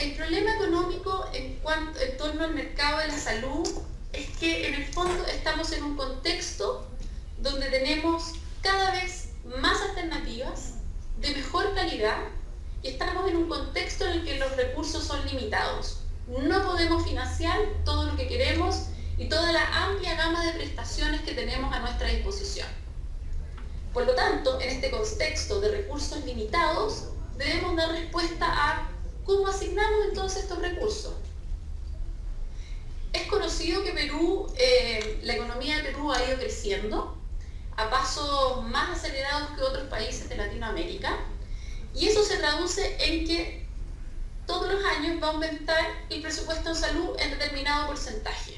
el problema económico en torno al mercado de la salud es que en el fondo estamos en un contexto donde tenemos cada vez más alternativas de mejor calidad y estamos en un contexto en el que los recursos son limitados. No podemos financiar todo lo que queremos y toda la amplia gama de prestaciones que tenemos a nuestra disposición. Por lo tanto, en este contexto de recursos limitados, debemos dar respuesta a cómo asignamos entonces estos recursos. Es conocido que Perú, la economía de Perú ha ido creciendo a pasos más acelerados que otros países de Latinoamérica, y eso se traduce en que todos los años va a aumentar el presupuesto en salud en determinado porcentaje.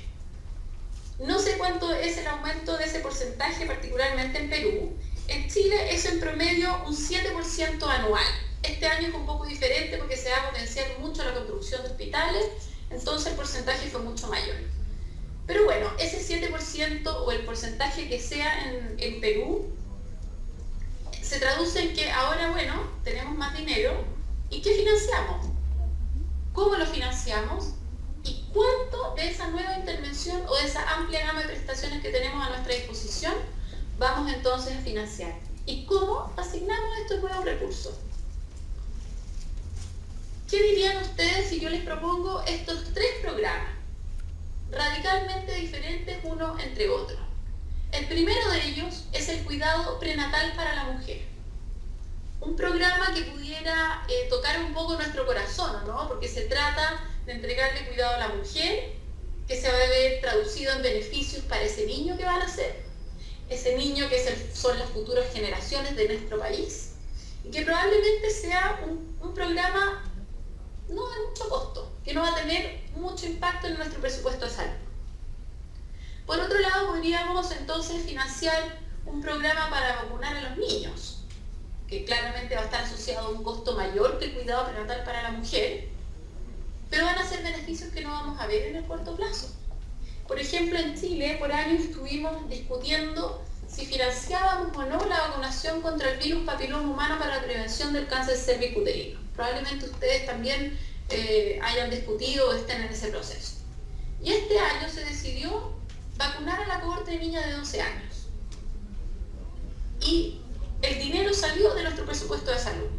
No sé cuánto es el aumento de ese porcentaje, particularmente en Perú. En Chile es en promedio un 7% anual. Este año es un poco diferente porque se va a potenciar mucho la construcción de hospitales, entonces el porcentaje fue mucho mayor. Pero bueno, ese 7% o el porcentaje que sea en Perú se traduce en que ahora, bueno, tenemos más dinero. ¿Y qué financiamos? ¿Cómo lo financiamos? ¿Y cuánto de esa nueva intervención o de esa amplia gama de prestaciones que tenemos a nuestra disposición vamos entonces a financiar? ¿Y cómo asignamos estos nuevos recursos? ¿Qué dirían ustedes si yo les propongo estos tres programas, radicalmente diferentes uno entre otro? El primero de ellos es el cuidado prenatal para la mujer. Un programa que pudiera tocar un poco nuestro corazón, ¿no? Porque se trata de entregarle cuidado a la mujer, que se va a ver traducido en beneficios para ese niño que va a nacer, ese niño que son las futuras generaciones de nuestro país, y que probablemente sea un programa no de mucho costo, que no va a tener mucho impacto en nuestro presupuesto de salud. Por otro lado, podríamos entonces financiar un programa para vacunar a los niños, que claramente va a estar asociado a un costo mayor que el cuidado prenatal para la mujer, pero van a ser beneficios que no vamos a ver en el corto plazo. Por ejemplo, en Chile, por años estuvimos discutiendo si financiábamos o no la vacunación contra el virus papiloma humano para la prevención del cáncer cervicuterino. Probablemente ustedes también hayan discutido o estén en ese proceso. Y este año se decidió vacunar a la cohorte de niñas de 12 años. Y el dinero salió de nuestro presupuesto de salud.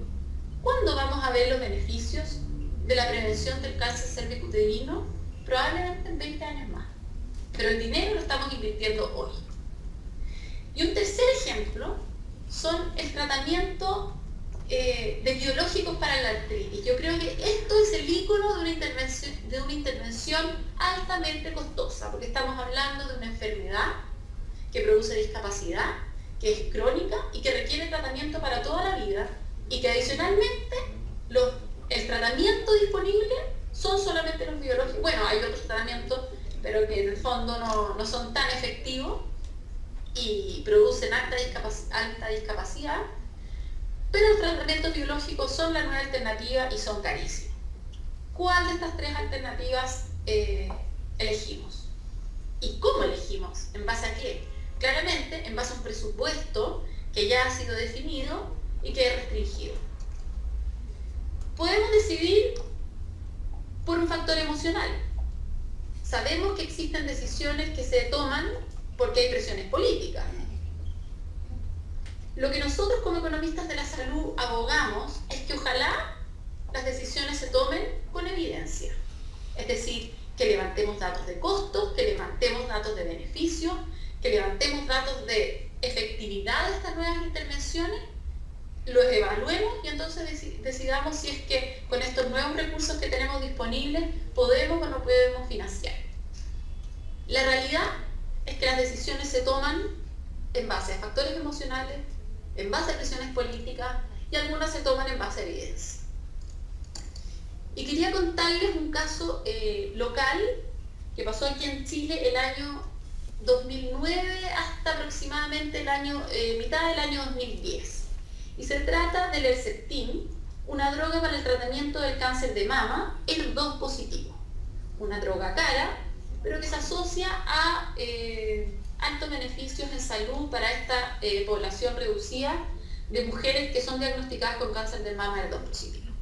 ¿Cuándo vamos a ver los beneficios de la prevención del cáncer cervicuterino? Probablemente en 20 años más. Pero el dinero lo estamos invirtiendo hoy. Y un tercer ejemplo son el tratamiento de biológicos para la artritis. Yo creo que esto es el ícono de una intervención altamente costosa, porque estamos hablando de una enfermedad que produce discapacidad, que es crónica y que requiere tratamiento para toda la vida, y que adicionalmente el tratamiento disponible son solamente los biológicos. Bueno, hay otros tratamientos, pero que en el fondo no son tan efectivos y producen alta discapacidad, pero los tratamientos biológicos son la nueva alternativa y son carísimos. ¿Cuál de estas tres alternativas elegimos? ¿Y cómo elegimos? ¿En base a qué? Claramente, en base a un presupuesto que ya ha sido definido y que es restringido. Podemos decidir por un factor emocional. Sabemos que existen decisiones que se toman porque hay presiones políticas. Lo que nosotros como economistas de la salud abogamos es que ojalá las decisiones se tomen con evidencia. Es decir, que levantemos datos de costos, que levantemos datos de beneficios, que levantemos datos de efectividad de estas nuevas intervenciones, los evaluemos y entonces decidamos si es que con estos nuevos recursos que tenemos disponibles podemos o no podemos financiar. La realidad es que las decisiones se toman en base a factores emocionales, en base a presiones políticas, y algunas se toman en base a evidencia. Y quería contarles un caso local que pasó aquí en Chile el año 2009 hasta aproximadamente mitad del año 2010. Y se trata del Herceptin, una droga para el tratamiento del cáncer de mama, HER2 positivo. Una droga cara, pero que se asocia a altos beneficios en salud para esta población reducida de mujeres que son diagnosticadas con cáncer de mama HER2 positivo.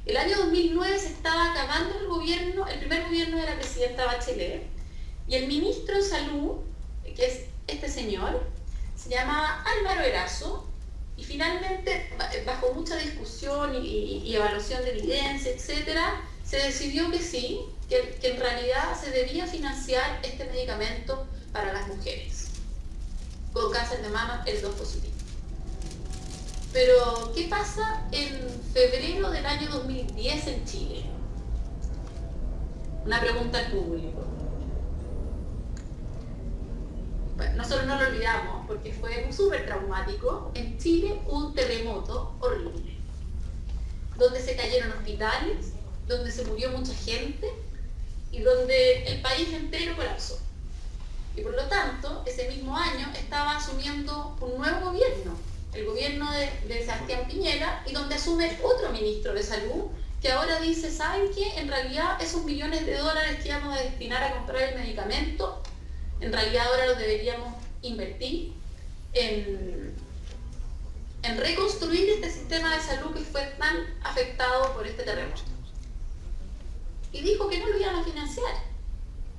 El año 2009 se estaba acabando el gobierno, el primer gobierno de la presidenta Bachelet, y el ministro de Salud, que es este señor, se llama Álvaro Erazo, y finalmente, bajo mucha discusión y evaluación de evidencia, etcétera, se decidió que sí, que en realidad se debía financiar este medicamento para las mujeres con cáncer de mama L2 positivo. Pero, ¿qué pasa en febrero del año 2010 en Chile? Una pregunta al público. Bueno, nosotros no lo olvidamos porque fue súper traumático. En Chile hubo un terremoto horrible, donde se cayeron hospitales, donde se murió mucha gente y donde el país entero colapsó. Y por lo tanto, ese mismo año estaba asumiendo un nuevo gobierno, el gobierno de Sebastián Piñera, y donde asume otro ministro de Salud, que ahora dice, ¿saben qué? En realidad esos millones de dólares que íbamos a destinar a comprar el medicamento, en realidad ahora los deberíamos invertir en reconstruir este sistema de salud que fue tan afectado por este terremoto. Y dijo que no lo iban a financiar.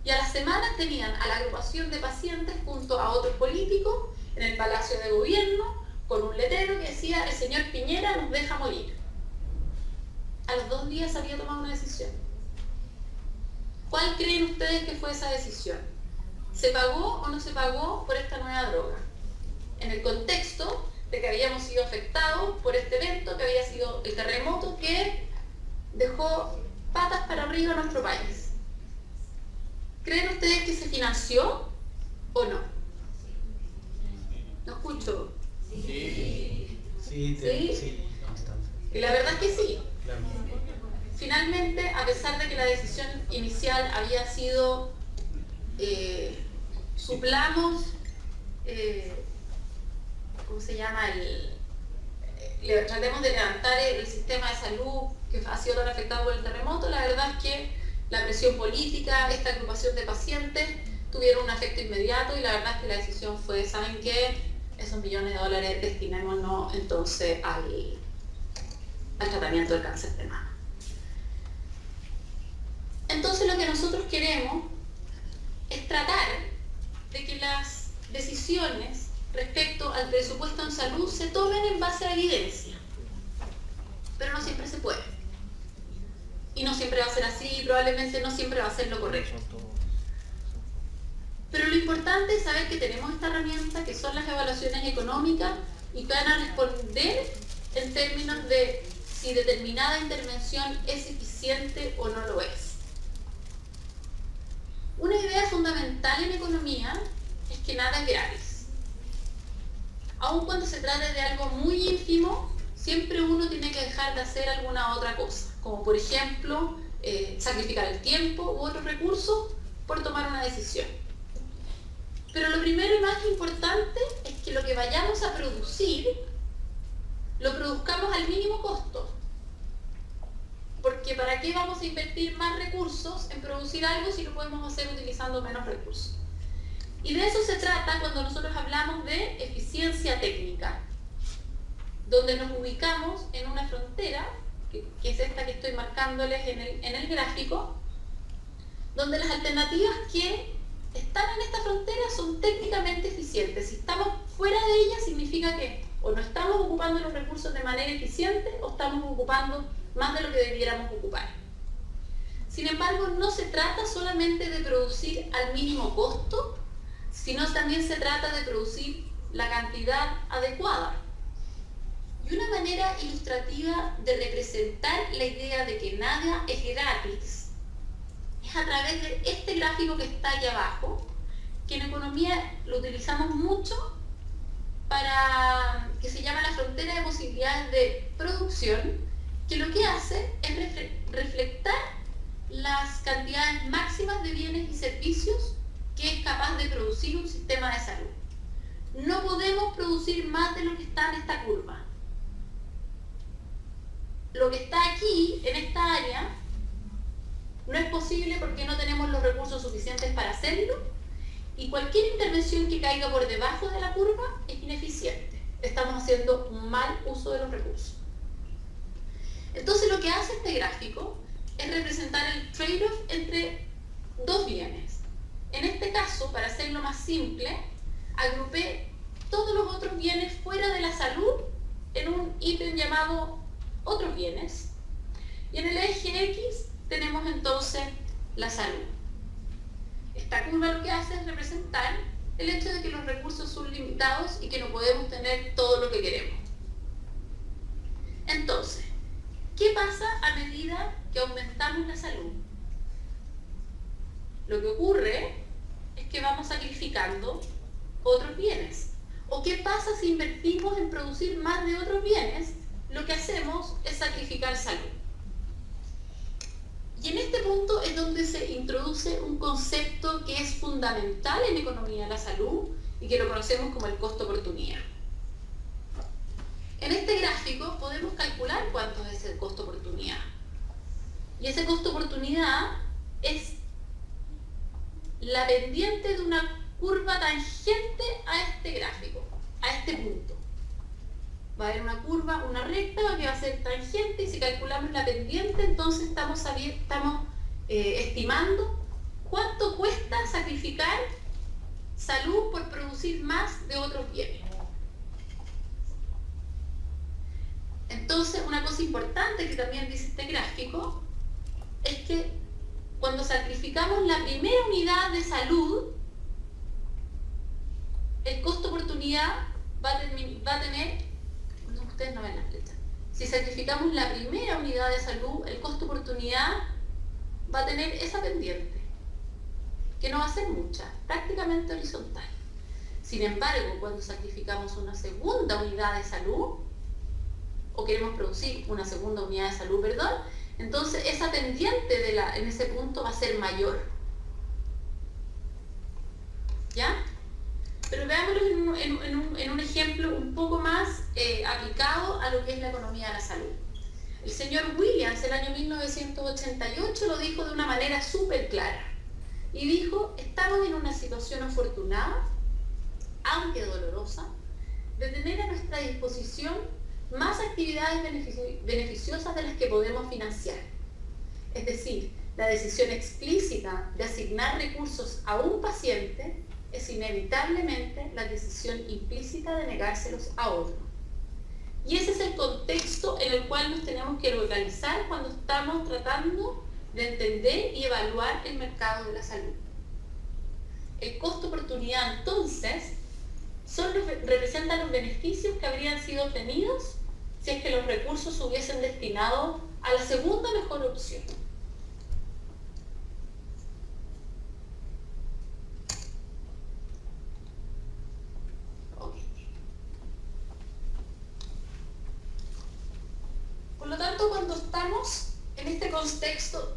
Y a las semanas tenían a la agrupación de pacientes junto a otros políticos en el Palacio de Gobierno con un letrero que decía, el señor Piñera nos deja morir. A los 2 días había tomado una decisión. ¿Cuál creen ustedes que fue esa decisión? ¿Se pagó o no se pagó por esta nueva droga? En el contexto de que habíamos sido afectados por este evento, que había sido el terremoto que dejó patas para arriba a nuestro país. ¿Creen ustedes que se financió o no? No escucho. Sí. ¿Sí? Y la verdad es que sí. Claro. Finalmente, a pesar de que la decisión inicial había sido suplamos, ¿cómo se llama? Tratemos de levantar el sistema de salud que ha sido tan afectado por el terremoto. La verdad es que la presión política, esta agrupación de pacientes tuvieron un efecto inmediato y la verdad es que la decisión fue, ¿saben qué? Esos millones de dólares destinémonos entonces al tratamiento del cáncer de mama. Entonces lo que nosotros queremos es tratar de que las decisiones respecto al presupuesto en salud se tomen en base a evidencia, pero no siempre se puede. Y no siempre va a ser así, probablemente no siempre va a ser lo correcto. Pero lo importante es saber que tenemos esta herramienta, que son las evaluaciones económicas, y que van a responder en términos de si determinada intervención es eficiente o no lo es. Una idea fundamental en economía es que nada es gratis. Aun cuando se trate de algo muy ínfimo, siempre uno tiene que dejar de hacer alguna otra cosa, como por ejemplo sacrificar el tiempo u otros recursos por tomar una decisión. Pero lo primero y más importante es que lo que vayamos a producir, lo produzcamos al mínimo costo. Porque ¿para qué vamos a invertir más recursos en producir algo si lo podemos hacer utilizando menos recursos? Y de eso se trata cuando nosotros hablamos de eficiencia técnica, donde nos ubicamos en una frontera, que es esta que estoy marcándoles en el gráfico, donde las alternativas que están en esta frontera son técnicamente eficientes. Si estamos fuera de ella significa que o no estamos ocupando los recursos de manera eficiente o estamos ocupando más de lo que debiéramos ocupar. Sin embargo, no se trata solamente de producir al mínimo costo, sino también se trata de producir la cantidad adecuada. Y una manera ilustrativa de representar la idea de que nada es gratis es a través de este gráfico que está aquí abajo, que en economía lo utilizamos mucho para que se llama la frontera de posibilidades de producción, que lo que hace es reflectar las cantidades máximas de bienes y servicios que es capaz de producir un sistema de salud. No podemos producir más de lo que está en esta curva. Lo que está aquí, en esta área, no es posible porque no tenemos los recursos suficientes para hacerlo, y cualquier intervención que caiga por debajo de la curva es ineficiente. Estamos haciendo un mal uso de los recursos. Entonces lo que hace este gráfico es representar el trade-off entre dos bienes. En este caso, para hacerlo más simple, agrupé todos los otros bienes fuera de la salud en un ítem llamado otros bienes. Y en el eje X tenemos entonces la salud. Esta curva lo que hace es representar el hecho de que los recursos son limitados y que no podemos tener todo lo que queremos. Entonces, ¿qué pasa a medida que aumentamos la salud? Lo que ocurre es que vamos sacrificando otros bienes. ¿O qué pasa si invertimos en producir más de otros bienes? Lo que hacemos es sacrificar salud. Y en este punto es donde se introduce un concepto que es fundamental en economía de la salud y que lo conocemos como el costo-oportunidad. En este gráfico podemos calcular cuánto es el costo-oportunidad. Y ese costo-oportunidad es la pendiente de una curva tangente a este gráfico, a este punto. Va a haber una curva, una recta que va a ser tangente, y si calculamos la pendiente, entonces estamos estimando cuánto cuesta sacrificar salud por producir más de otros bienes. Entonces, una cosa importante que también dice este gráfico es que cuando sacrificamos la primera unidad de salud, el costo-oportunidad va a tener, no, ustedes no ven la flecha. Si sacrificamos la primera unidad de salud, el costo-oportunidad va a tener esa pendiente, que no va a ser mucha, prácticamente horizontal. Sin embargo, cuando sacrificamos una segunda unidad de salud, o queremos producir una segunda unidad de salud, entonces esa pendiente en ese punto va a ser mayor. ¿Ya? Pero veámoslo en un ejemplo un poco más aplicado a lo que es la economía de la salud. El señor Williams, el año 1988, lo dijo de una manera súper clara. Y dijo: estamos en una situación afortunada, aunque dolorosa, de tener a nuestra disposición más actividades beneficiosas de las que podemos financiar. Es decir, la decisión explícita de asignar recursos a un paciente es inevitablemente la decisión implícita de negárselos a otro. Y ese es el contexto en el cual nos tenemos que localizar cuando estamos tratando de entender y evaluar el mercado de la salud. El costo-oportunidad, entonces, representa los beneficios que habrían sido obtenidos si es que los recursos se hubiesen destinado a la segunda mejor opción. Por lo tanto, cuando estamos en este contexto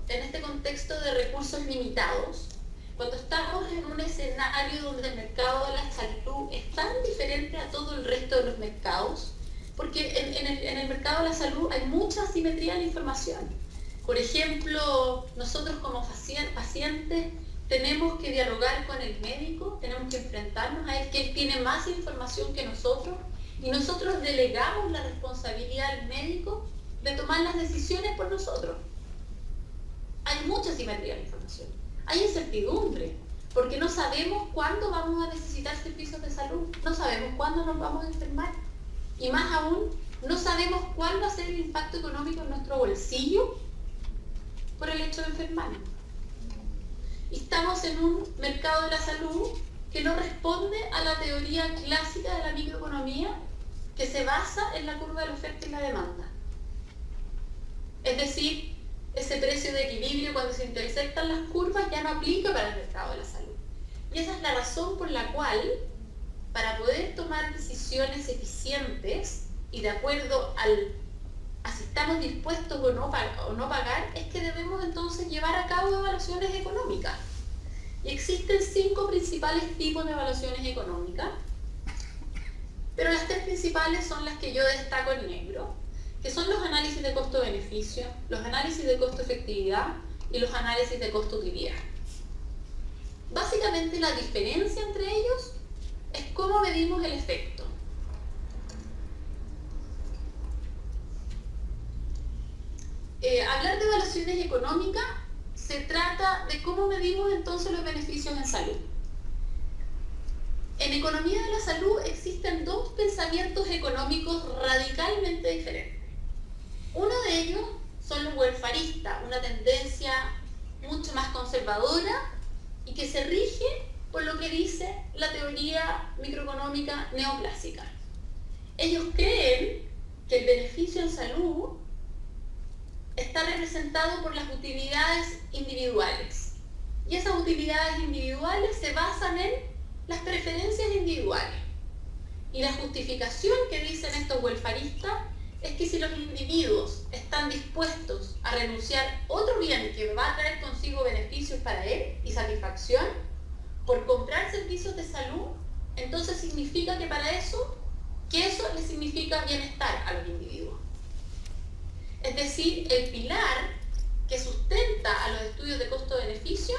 de recursos limitados, cuando estamos en un escenario donde el mercado de la salud es tan diferente a todo el resto de los mercados, porque en el mercado de la salud hay mucha asimetría en la información. Por ejemplo, nosotros como pacientes tenemos que dialogar con el médico, tenemos que enfrentarnos a él, que él tiene más información que nosotros, y nosotros delegamos la responsabilidad al médico de tomar las decisiones por nosotros. Hay mucha asimetría en la información. Hay incertidumbre, porque no sabemos cuándo vamos a necesitar servicios de salud, no sabemos cuándo nos vamos a enfermar, y más aún, no sabemos cuál va a ser el impacto económico en nuestro bolsillo por el hecho de enfermarnos. Y estamos en un mercado de la salud que no responde a la teoría clásica de la microeconomía, que se basa en la curva de la oferta y la demanda. Es decir, ese precio de equilibrio cuando se intersectan las curvas ya no aplica para el mercado de la salud. Y esa es la razón por la cual, para poder tomar decisiones eficientes y de acuerdo a si estamos dispuestos o no pagar, es que debemos entonces llevar a cabo evaluaciones económicas. Y existen 5 principales tipos de evaluaciones económicas, pero las 3 principales son las que yo destaco en negro, que son los análisis de costo-beneficio, los análisis de costo-efectividad y los análisis de costo-utilidad. Básicamente la diferencia entre ellos es cómo medimos el efecto. evaluaciones económicas se trata de cómo medimos entonces los beneficios en salud. En economía de la salud existen dos pensamientos económicos radicalmente diferentes. Uno de ellos son los welfaristas, una tendencia mucho más conservadora y que se rige por lo que dice la teoría microeconómica neoclásica. Ellos creen que el beneficio en salud está representado por las utilidades individuales. Y esas utilidades individuales se basan en las preferencias individuales. Y la justificación que dicen estos welfaristas es que si los individuos están dispuestos a renunciar a otro bien que va a traer consigo beneficios para él y satisfacción por comprar servicios de salud, entonces significa que eso le significa bienestar a los individuos. Es decir, el pilar que sustenta a los estudios de costo-beneficio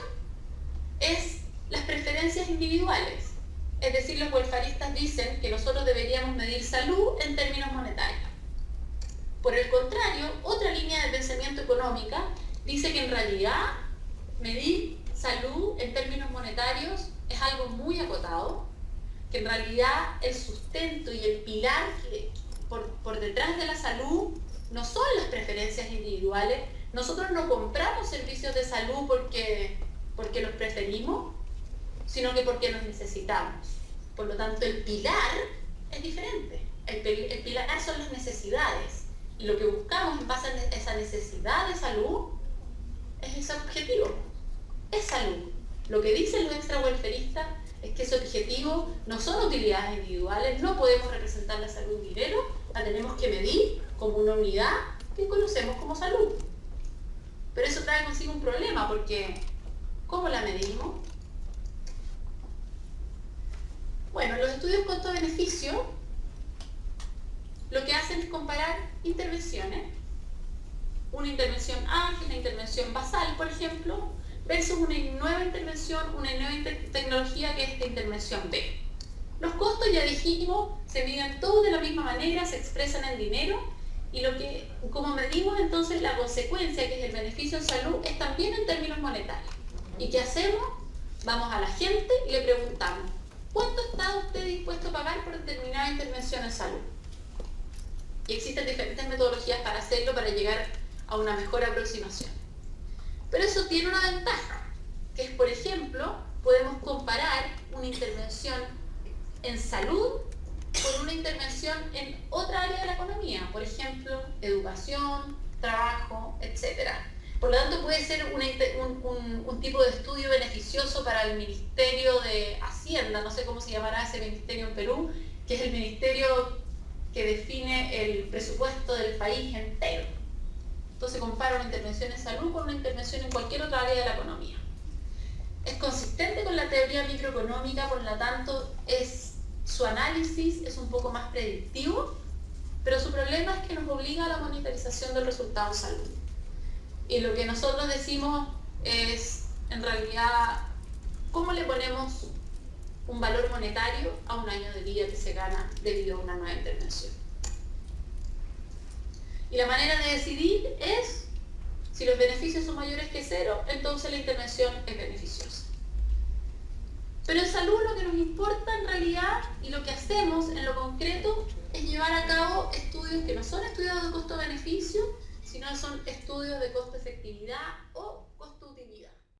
es las preferencias individuales. Es decir, los welfaristas dicen que nosotros deberíamos medir salud en términos monetarios. Por el contrario, otra línea de pensamiento económica dice que en realidad medir salud en términos monetarios es algo muy acotado, que en realidad el sustento y el pilar por detrás de la salud no son las preferencias individuales. Nosotros no compramos servicios de salud porque los preferimos, sino que porque los necesitamos. Por lo tanto, el pilar es diferente. El pilar son las necesidades. Y lo que buscamos en base a esa necesidad de salud es ese objetivo. Es salud. Lo que dicen los extra welfaristas es que ese objetivo no son utilidades individuales, no podemos representar la salud en dinero, la tenemos que medir como una unidad que conocemos como salud. Pero eso trae consigo un problema, porque ¿cómo la medimos? Bueno, los estudios costo-beneficio lo que hacen es comparar intervenciones. Una intervención A, que es la intervención basal, por ejemplo, versus una nueva intervención, una nueva tecnología que es la intervención B. Los costos, ya dijimos, se miden todos de la misma manera, se expresan en dinero, y como medimos entonces la consecuencia, que es el beneficio en salud, es también en términos monetarios. ¿Y qué hacemos? Vamos a la gente y le preguntamos, ¿cuánto está usted dispuesto a pagar por determinada intervención en salud? Y existen diferentes metodologías para hacerlo, para llegar a una mejor aproximación. Pero eso tiene una ventaja, que es, por ejemplo, podemos comparar una intervención en salud con una intervención en otra área de la economía, por ejemplo, educación, trabajo, etc. Por lo tanto, puede ser un tipo de estudio beneficioso para el Ministerio de Hacienda, no sé cómo se llamará ese ministerio en Perú, que es el ministerio que define el presupuesto del país entero. Entonces compara una intervención en salud con una intervención en cualquier otra área de la economía. Es consistente con la teoría microeconómica, por lo tanto su análisis es un poco más predictivo, pero su problema es que nos obliga a la monetarización del resultado en salud. Y lo que nosotros decimos es, en realidad, ¿cómo le ponemos un valor monetario a un año de vida que se gana debido a una nueva intervención? Y la manera de decidir es, si los beneficios son mayores que cero, entonces la intervención es beneficiosa. Pero en salud lo que nos importa en realidad, y lo que hacemos en lo concreto, es llevar a cabo estudios que no son estudios de costo-beneficio, sino son estudios de costo-efectividad